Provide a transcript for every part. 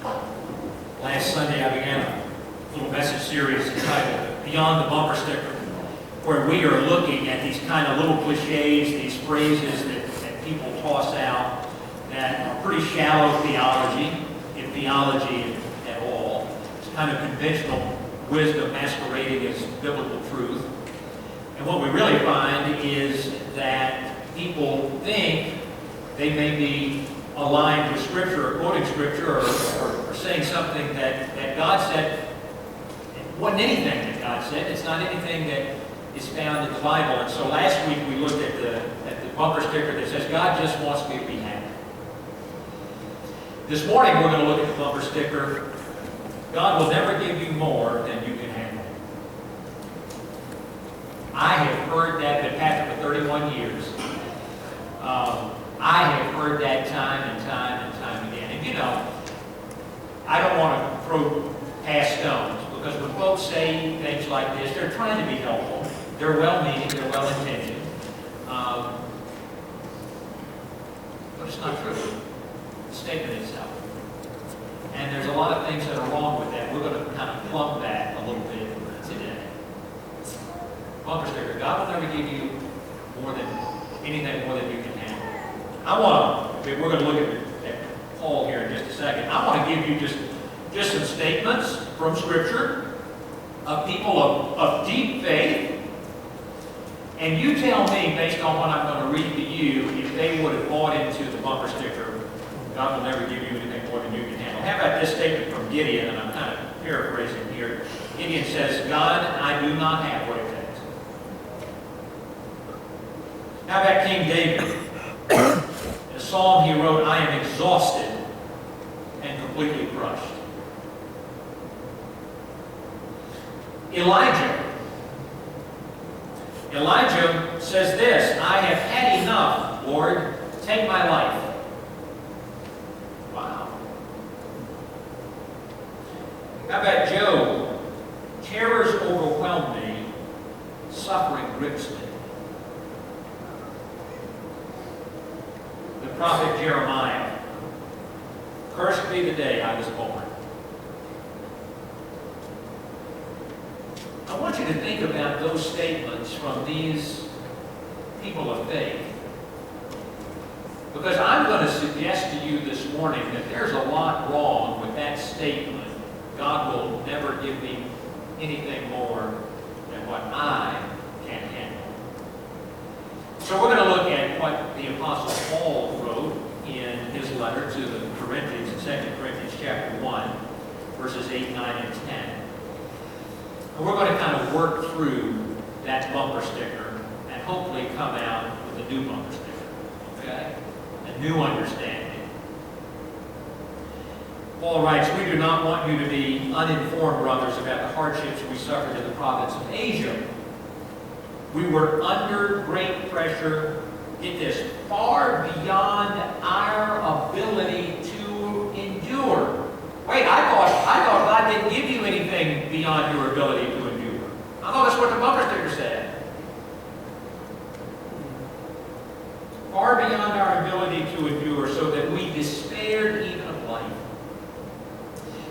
Last Sunday I began a little message series entitled Beyond the Bumper Sticker, where we are looking at these kind of little cliches, these phrases that people toss out that are pretty shallow theology, if theology at all. It's kind of conventional wisdom masquerading as biblical truth. And what we really find is that people think they may be aligned with Scripture or quoting Scripture or saying something that God said. It wasn't anything that God said. It's not anything that is found in the Bible. And so last week we looked at the bumper sticker that says, God just wants me to be happy. This morning we're going to look at the bumper sticker, God will never give you more than you can handle. I have heard that, been pastor for 31 years. I have heard that time and time and time again. And you know, I don't want to throw past stones, because when folks say things like this, they're trying to be helpful. They're well-meaning, they're well-intentioned. But it's not true. The statement itself. And there's a lot of things that are wrong with that. We're going to kind of plumb that a little bit today. Bumper sticker, God will never give you anything more than you can handle. We're going to look at Paul here in just a second. I want to give you just some statements from Scripture of people of deep faith. And you tell me, based on what I'm going to read to you, if they would have bought into the bumper sticker, God will never give you anything more than you can handle. How about this statement from Gideon, and I'm kind of paraphrasing here. Gideon says, God, I do not have what it takes. How about King David? In a psalm he wrote, I am exhausted and completely crushed. Elijah says this, I have had enough, Lord, take my life. Wow. How about Job? Terrors overwhelm me, suffering grips me. The prophet Jeremiah, cursed be the day I was born. I want you to think about those statements from these people of faith. Because I'm going to suggest to you this morning that there's a lot wrong with that statement. God will never give me anything more than what I can handle. So we're going to look at what the Apostle Paul wrote in his letter to the Corinthians, in 2 Corinthians chapter 1, verses 8, 9, and 10. And we're going to kind of work through that bumper sticker and hopefully come out with a new bumper sticker. Okay? A new understanding. Paul writes, we do not want you to be uninformed, brothers, about the hardships we suffered in the province of Asia. We were under great pressure, get this, far beyond our ability to endure. Wait, I thought God didn't give you anything beyond your ability to endure. I thought that's what the bumper sticker said. Far beyond our ability to endure, so that we despaired even of life.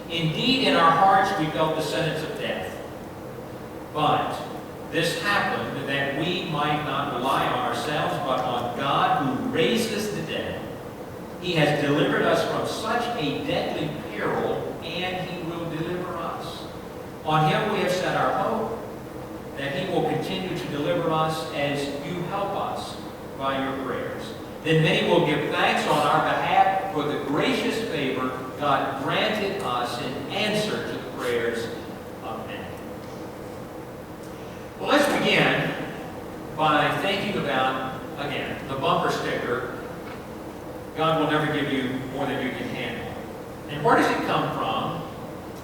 Indeed, in our hearts we felt the sentence of death. But this happened that we might not rely on ourselves, but on God who raises the dead. He has delivered us from such a deadly peril, and He will deliver us. On Him we have set our hope, that He will continue to deliver us as you help us by your prayers. Then many will give thanks on our behalf for the gracious favor God granted us in answer to the prayers of men. Well, let's begin by thinking about, again, the bumper sticker, God will never give you more than you can handle. And where does it come from?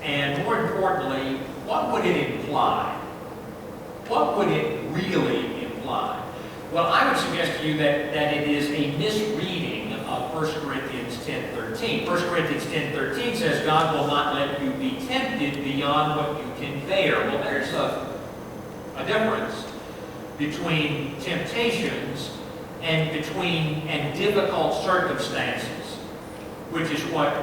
And more importantly, what would it imply? What would it really imply? Well, I would suggest to you that it is a misreading of 1 Corinthians 10:13. 1 Corinthians 10:13 says, God will not let you be tempted beyond what you can bear. Well, there's a difference between temptations and difficult circumstances, which is what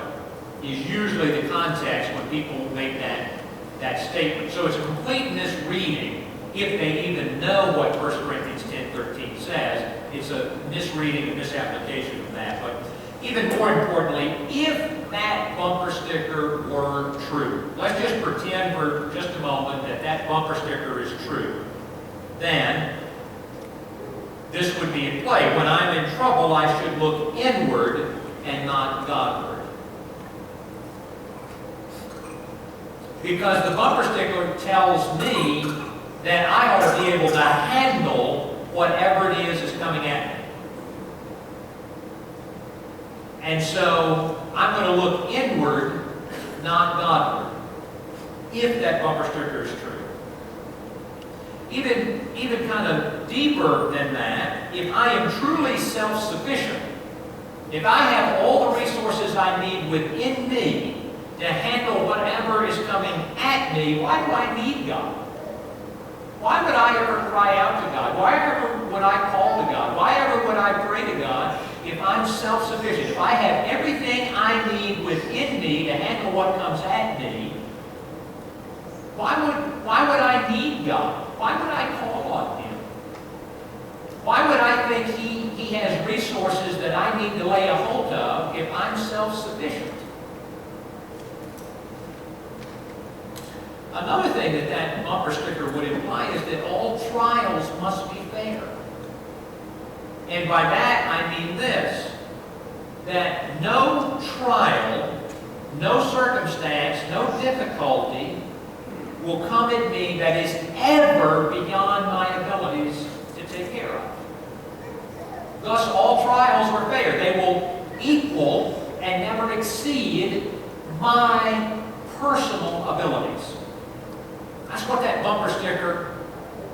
is usually the context when people make that statement. So it's a complete misreading if they even know what 1 Corinthians 10:13 says. It's a misreading and misapplication of that. But even more importantly, if that bumper sticker were true, let's just pretend for just a moment that that bumper sticker is true, then this would be in play. When I'm in trouble, I should look inward and not Godward. Because the bumper sticker tells me that I ought to be able to handle whatever it is that's coming at me. And so I'm going to look inward, not Godward, if that bumper sticker is true. Even kind of deeper than that, if I am truly self-sufficient, if I have all the resources I need within me to handle whatever is coming at me, why do I need God? Why would I ever cry out to God? Why ever would I call to God? Why ever would I pray to God if I'm self-sufficient? If I have everything I need within me to handle what comes at me, why would I need God? Why would I call on Him? Why would I think He has resources that I need to lay a hold of if I'm self-sufficient? Another thing that bumper sticker would imply is that all trials must be fair. And by that I mean this, that no trial, no circumstance, no difficulty will come at me that is ever beyond my abilities to take care of. Thus, all trials are fair. They will equal and never exceed my personal abilities. That's what that bumper sticker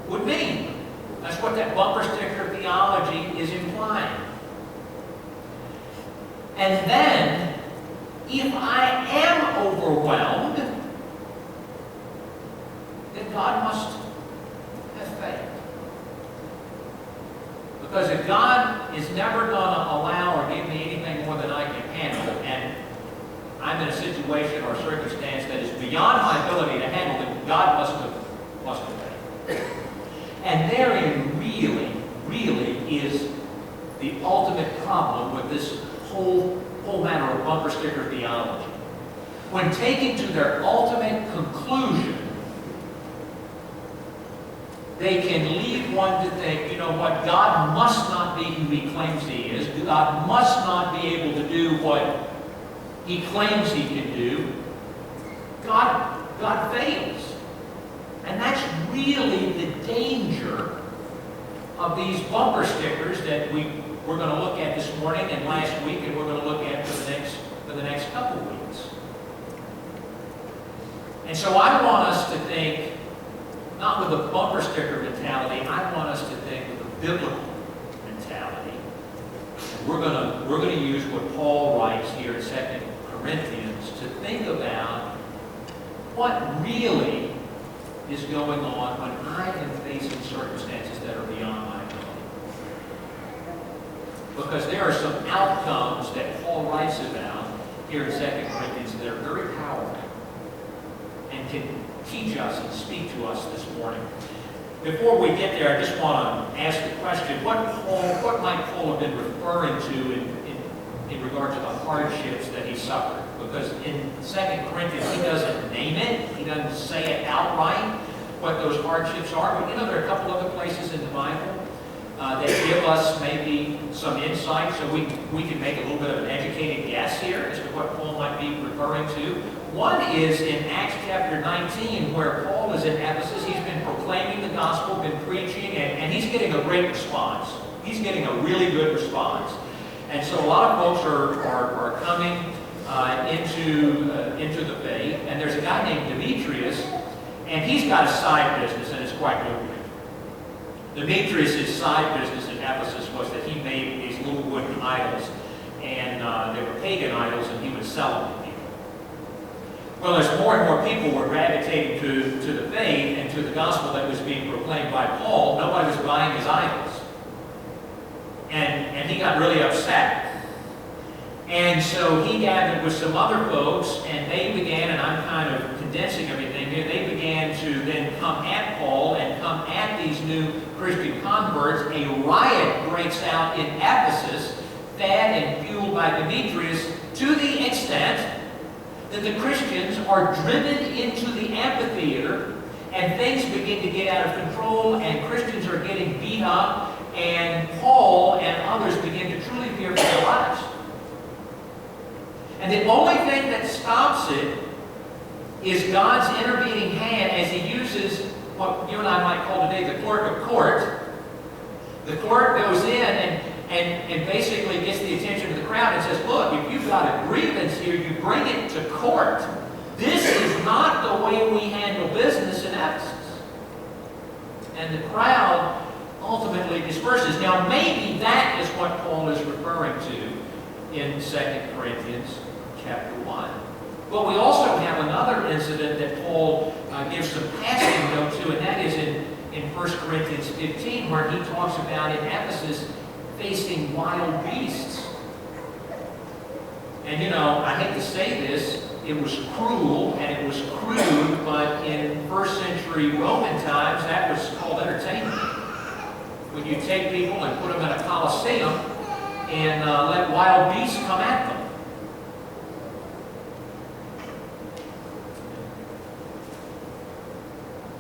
would mean. That's what that bumper sticker theology is implying. And then, if I am overwhelmed, then God must have faith. Because if God is never going to allow or give me anything more than I can handle, and I'm in a situation or circumstance that is beyond my ability to handle, then God must have faith. And therein really is the ultimate problem with this whole matter of bumper sticker theology. When taken to their ultimate conclusion, they can lead one to think, you know what, God must not be who He claims He is. God must not be able to do what He claims He can do. God fails. And that's really the danger of these bumper stickers that we're going to look at this morning and last week, and we're going to look at for the next couple weeks. And so I want us to think, not with a bumper sticker mentality, I want us to think with a biblical mentality. And we're going to use what Paul writes here in 2 Corinthians to think about what really is going on when I am facing circumstances that are beyond my ability. Because there are some outcomes that Paul writes about here in 2 Corinthians that are very powerful and can teach us and speak to us this morning. Before we get there, I just want to ask the question, what might Paul have been referring to in regard to the hardships that he suffered? Because in 2 Corinthians, he doesn't name it, he doesn't say it outright, what those hardships are. But there are a couple other places in the Bible that give us maybe some insight, so we can make a little bit of an educated guess here as to what Paul might be referring to. One is in Acts chapter 19, where Paul is in Ephesus. He's been proclaiming the gospel, been preaching, and he's getting a great response. He's getting a really good response. And so a lot of folks are coming into the faith. And there's a guy named Demetrius, and he's got a side business, and it's quite lucrative. Demetrius' side business in Ephesus was that he made these little wooden idols, and they were pagan idols, and he would sell them to people. Well, as more and more people were gravitating to the faith and to the gospel that was being proclaimed by Paul, nobody was buying his idols. And he got really upset. And so he gathered with some other folks, and they began, and I'm kind of condensing everything here, they began to then come at Paul and come at these new Christian converts. A riot breaks out in Ephesus, fed and fueled by Demetrius, to the extent that the Christians are driven into the amphitheater, and things begin to get out of control, and Christians are getting beat up, and Paul and others begin to truly fear for their lives. And the only thing that stops it is God's intervening hand as he uses what you and I might call today the clerk of court. The clerk goes in and basically gets the attention of the crowd and says, look, if you've got a grievance here, you bring it to court. This is not the way we handle business in Ephesus. And the crowd ultimately disperses. Now, maybe that is what Paul is referring to in 2 Corinthians chapter 1. But we also have another incident that Paul gives some passing note to, and that is in 1 Corinthians 15, where he talks about in Ephesus facing wild beasts. And you know, I hate to say this, it was cruel and it was crude, but in first century Roman times, that was called entertainment. When you take people and put them in a coliseum and let wild beasts come at them.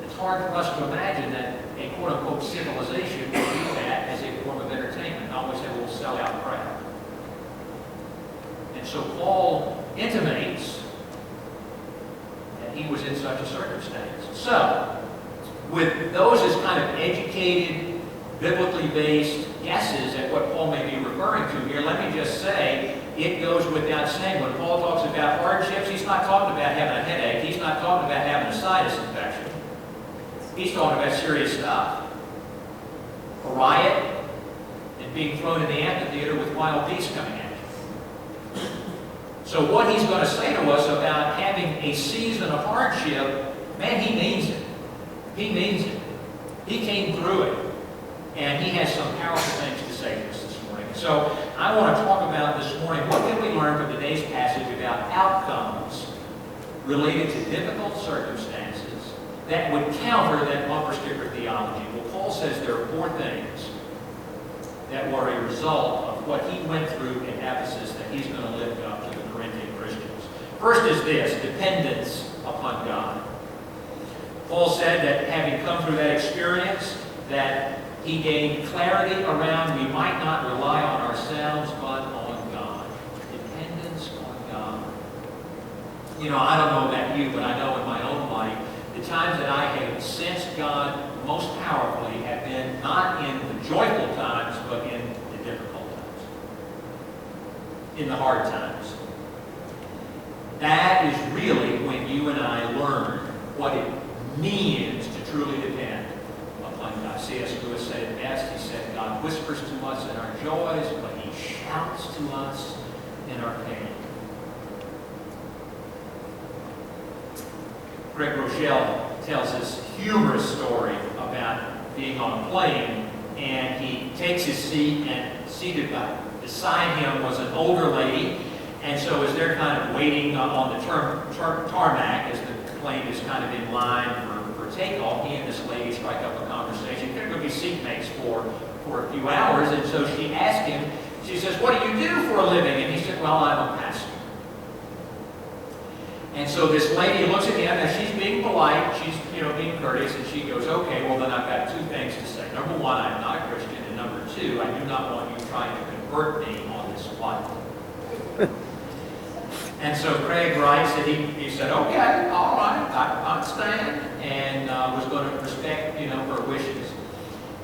It's hard for us to imagine that a quote-unquote civilization would do that as a form of entertainment, always have a little sellout crowd. And so Paul intimates that he was in such a circumstance. So, with those as kind of educated, biblically based guesses at what Paul may be referring to here, let me just say, it goes without saying, when Paul talks about hardships, he's not talking about having a headache, he's not talking about having a sinus infection. He's talking about serious stuff. A riot and being thrown in the amphitheater with wild beasts coming at you. So what he's going to say to us about having a season of hardship, man, he means it. He means it. He came through it. And he has some powerful things to say to us this morning. So I want to talk about this morning, what can we learn from today's passage about outcomes related to difficult circumstances that would counter that bumper sticker theology. Well, Paul says there are 4 things that were a result of what he went through in Ephesus that he's going to lift up to the Corinthian Christians. First is this, dependence upon God. Paul said that having come through that experience, that he gained clarity around we might not rely on ourselves, but on God. Dependence on God. You know, I don't know about you, but I know in my own life, the times that I have sensed God most powerfully have been not in the joyful times, but in the difficult times. In the hard times. That is really when you and I learn what it means to truly depend upon God. C.S. Lewis said it best. He said, God whispers to us in our joys, but he shouts to us in our pain. Greg Rochelle tells this humorous story about being on a plane, and he takes his seat, and seated beside him was an older lady, and so as they're kind of waiting on the tarmac, as the plane is kind of in line for takeoff, he and this lady strike up a conversation. They're going to be seatmates for a few hours, and so she asked him, she says, what do you do for a living? And he said, well, I'm a pastor. And so this lady looks at him, and she's being polite, she's being courteous, and she goes, okay, well then I've got 2 things to say. Number 1, I'm not a Christian, and number 2, I do not want you trying to convert me on this flight. And so Craig writes that he said, okay, all right, I understand, and was going to respect, her wishes.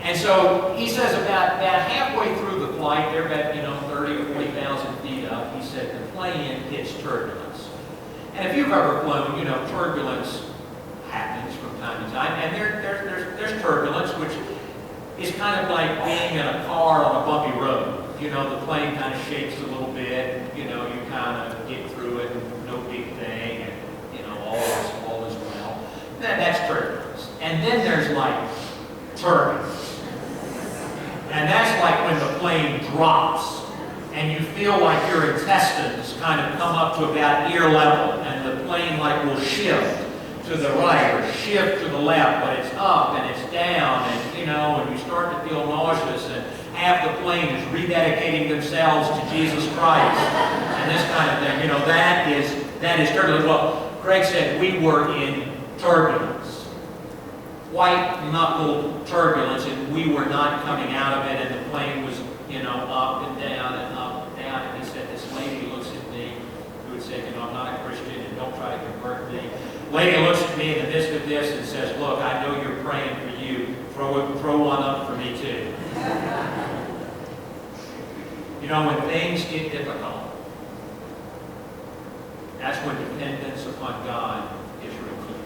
And so he says about halfway through the flight, they're about, 30 or 40,000 feet up, he said the plane hits turbulence. And if you've ever flown, turbulence happens from time to time, and there's turbulence, which is kind of like being in a car on a bumpy road. The plane kind of shakes a little bit, you kind of get through it, no big thing, and, all is well. That's turbulence. And then there's like turbulence. And that's like when the plane drops, and you feel like your intestines kind of come up to about ear level, and the plane like will shift to the right or shift to the left, but it's up and it's down, and and you start to feel nauseous, and half the plane is rededicating themselves to Jesus Christ, and this kind of thing. That is turbulence. Well, Craig said we were in turbulence, white-knuckled turbulence, and we were not coming out of it, and the plane was, up and down and up and down. And he said, this lady looks at me, who would say, I'm not a Christian, and don't try to convert me. Lady looks at me in the midst of this and says, look, I know you're praying for you. Throw one up for me too. When things get difficult, that's when dependence upon God is real clear.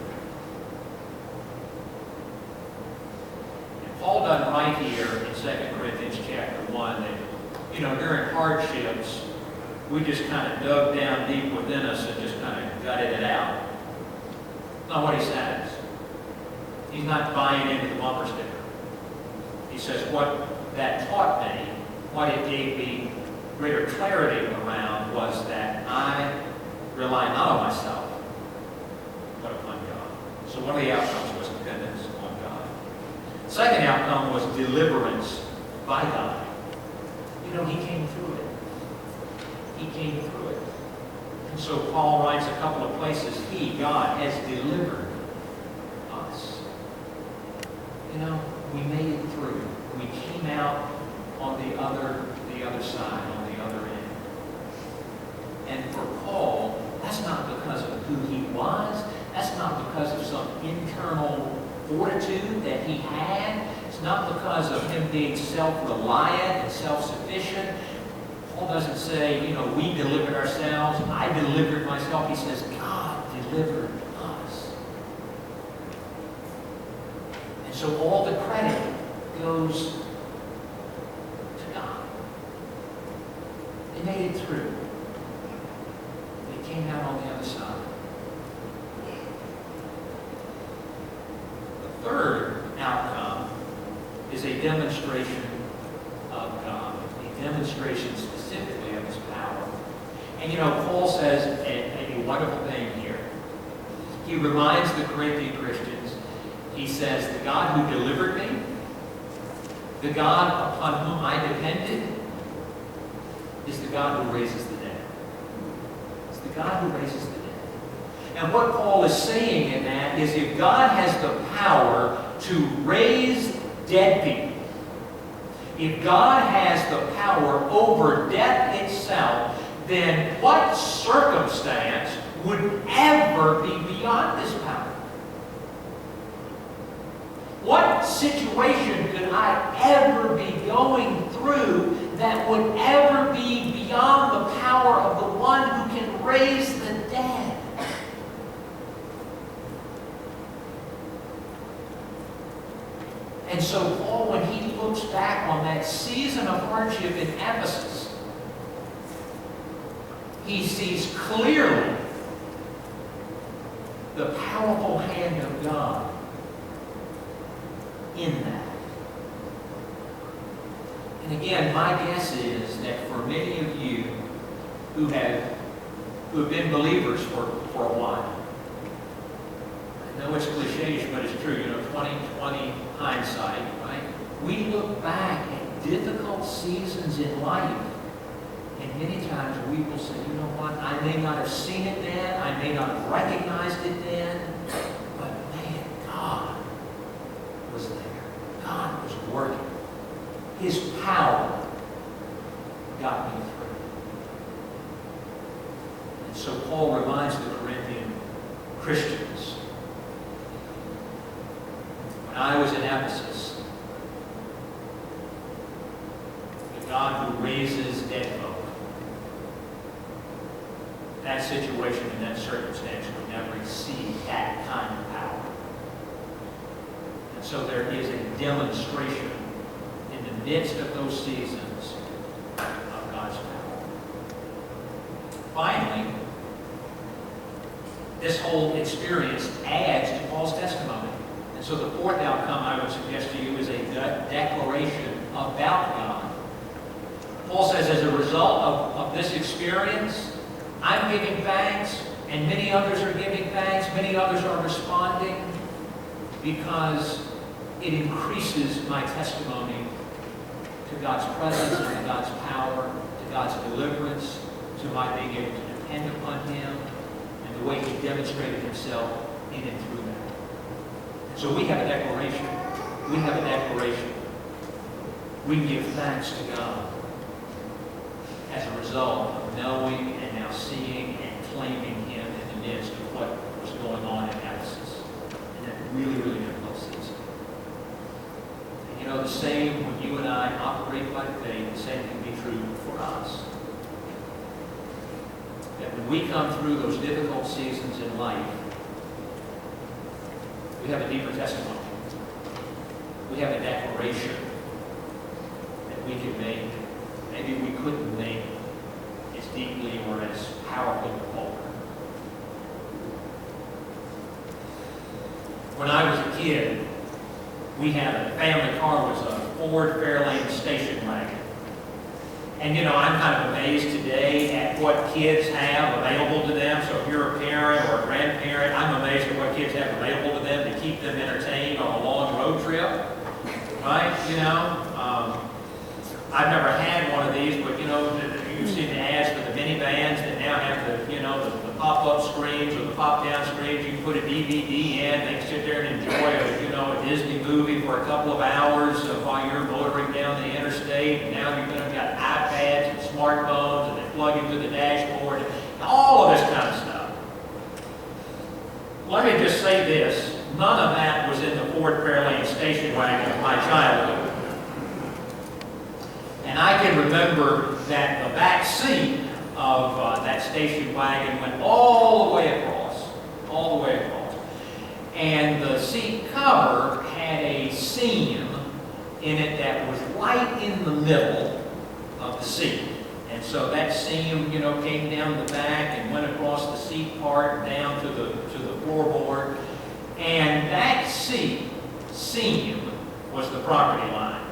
And Paul done right here in 2 Corinthians chapter 1 that, during hardships, we just kind of dug down deep within us and just kind of gutted it out. Not what he says. He's not buying into the bumper sticker. He says what that taught me, what it gave me greater clarity around, was that I rely not on myself, but upon God. So one of the outcomes was dependence on God. Second outcome was deliverance by God. He came through it. He came through it. And so Paul writes a couple of places, God, has delivered us. We made it through. We came out on the other side, on the other end. And for Paul, that's not because of who he was. That's not because of some internal fortitude that he had. It's not because of him being self-reliant and self-sufficient. Paul doesn't say, we delivered ourselves, I delivered myself. He says, God delivered us. And so all the credit goes to God. They made it through. They came out on the other side. The third outcome is a demonstration of God, a demonstration specifically of His power. And Paul says a wonderful thing here. He reminds the Corinthian Christians, he says, the God who delivered me, the God upon whom I depended, is the God who raises the dead. It's the God who raises the dead. And what Paul is saying in that is, if God has the power to raise dead people, if God has the power over death itself, then what circumstance would ever be beyond this power? What situation could I ever be going through that would ever be beyond the power of the one who can raise the dead? And so Paul, when he looks back on that season of hardship in Ephesus, he sees clearly the powerful hand of God in that. And again, my guess is that for many of you who have been believers for a while, I know it's cliché, but it's true, 20/20 hindsight, right? We look back at difficult seasons in life, and many times we will say, you know what, I may not have seen it then, I may not have recognized it then, but man, God was there. God was working. His power got me through. And so Paul reminds the Corinthian Christians, when I was in Ephesus, the God who raises dead folk, that situation and that circumstance would never exceed that kind of power. And so there is a demonstration in the midst of those seasons of God's power. Finally, this whole experience adds to Paul's testimony. And so the fourth outcome I would suggest to you is a declaration about God. Paul says, as a result of this experience, I'm giving thanks, and many others are giving thanks, many others are responding, because it increases my testimony to God's presence and to God's power, to God's deliverance, to my being able to depend upon Him, and the way He demonstrated Himself in and through that. So we have a declaration. We have a declaration. We give thanks to God as a result of knowing and now seeing and claiming Him in the midst of what was going on in Ephesus in that really, really difficult season. And you know, the same when you and I operate by faith, the same can be true for us. That when we come through those difficult seasons in life, we have a deeper testimony. We have a declaration that we can make. Maybe we couldn't make as deeply or as powerfully before. When I was a kid, we had the family car was a Ford Fairlane station wagon. And you know, I'm kind of amazed today at what kids have available to them. So if you're a parent or a grandparent, I'm amazed at what kids have available to them to keep them entertained on a long road trip. Right? You know, I've never had one of these, but you know, you've seen the ads for the minivans that now have the, you know, the pop-up screens or the pop-down screens. You can put a DVD in, they can sit there and enjoy a, you know, a Disney movie for a couple of hours while you're motoring down the interstate. And now you've got iPads and smartphones, and they plug into the dashboard, and all of this kind of stuff. Let me just say this. None of that was in the Ford Fairlane station wagon of my childhood. And I can remember that the back seat of that station wagon went all the way across. And the seat cover had a seam in it that was right in the middle of the seat. And so that seam, you know, came down the back and went across the seat part down to the floorboard. And that seam was the property line.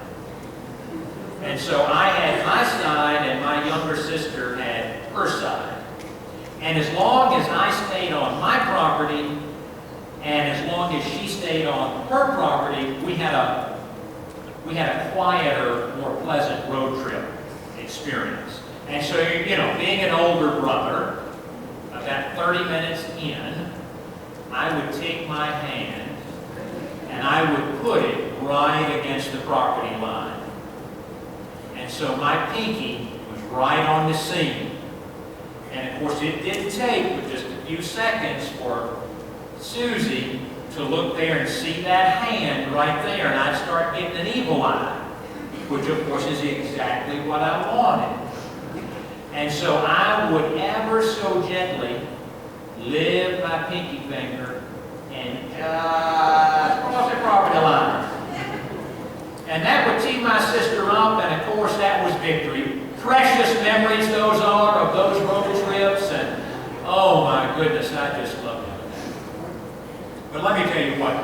And so I had my side and my younger sister had her side. And as long as I stayed on my property and as long as she stayed on her property, we had a quieter, more pleasant road trip experience. And so, you know, being an older brother, about 30 minutes in, I would take my hand and I would put it right against the property line. And so my pinky was right on the seam. And of course it didn't take but just a few seconds for Susie to look there and see that hand right there, and I'd start getting an evil eye, which of course is exactly what I wanted. And so I would ever so gently lift my pinky finger and just cross the property line. And that would tee my sister up, and of course that was victory. Precious memories those are of those road trips, and oh my goodness, I just love it. But let me tell you what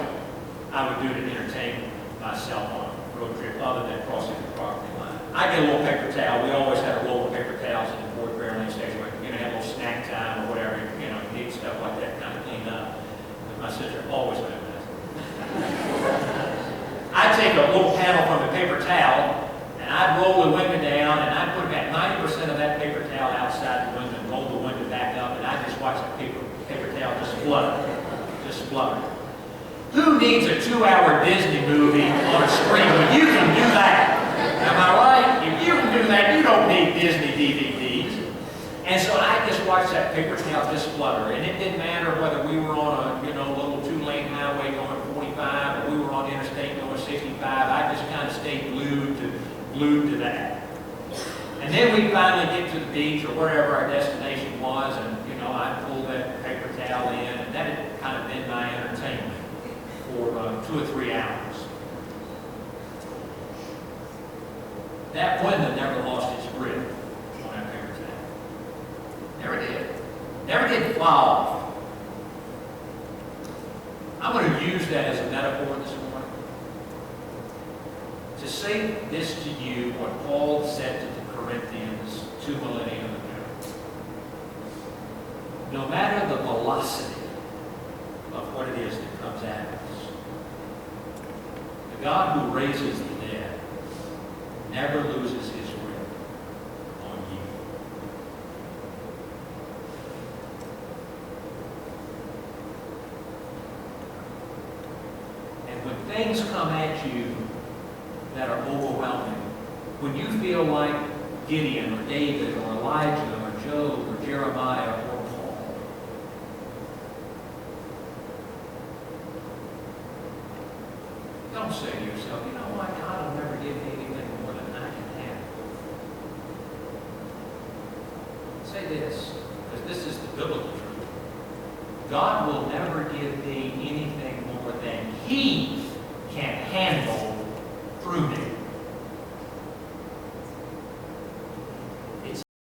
I would do to entertain myself on a road trip other than crossing the property line. I get a little paper towel. We always had a roll of paper towels in the Ford Fairlane station. You know, have a little snack time or whatever, you know, you need stuff like that kind of clean up. But my sister always did that. I'd take a little panel from the paper towel, and I'd roll the window down, and I'd put about 90% of that paper towel outside the window and roll the window back up, and I'd just watch the paper towel just flutter. Just flutter. Who needs a 2-hour Disney movie on a screen when you can do that? Am I right? If you can do that, you don't need Disney DVDs. And so I just watched that paper towel just flutter, and it didn't matter whether we were on a, you know, little 2-lane highway going 45 or we were on interstate going 65. I just kind of stayed glued to that. And then we finally get to the beach or wherever our destination was, and you know, I pulled that paper towel in, and that had kind of been my entertainment for 2 or 3 hours. That window never lost its grip on that paper towel. Never did. Never did fly off. I'm going to use that as a metaphor this morning to say this to you, what Paul said to the Corinthians 2 millennia ago. No matter the velocity of what it is that comes at us, the God who raises the dead never loses his grip on you. And when things come at you that are overwhelming, when you feel like Gideon or David or Elijah or Job or Jeremiah or Paul, don't say to yourself, you know what, God will never give me anything more than I can handle. Say this, because this is the biblical truth. God will never give me anything more than He can handle through me.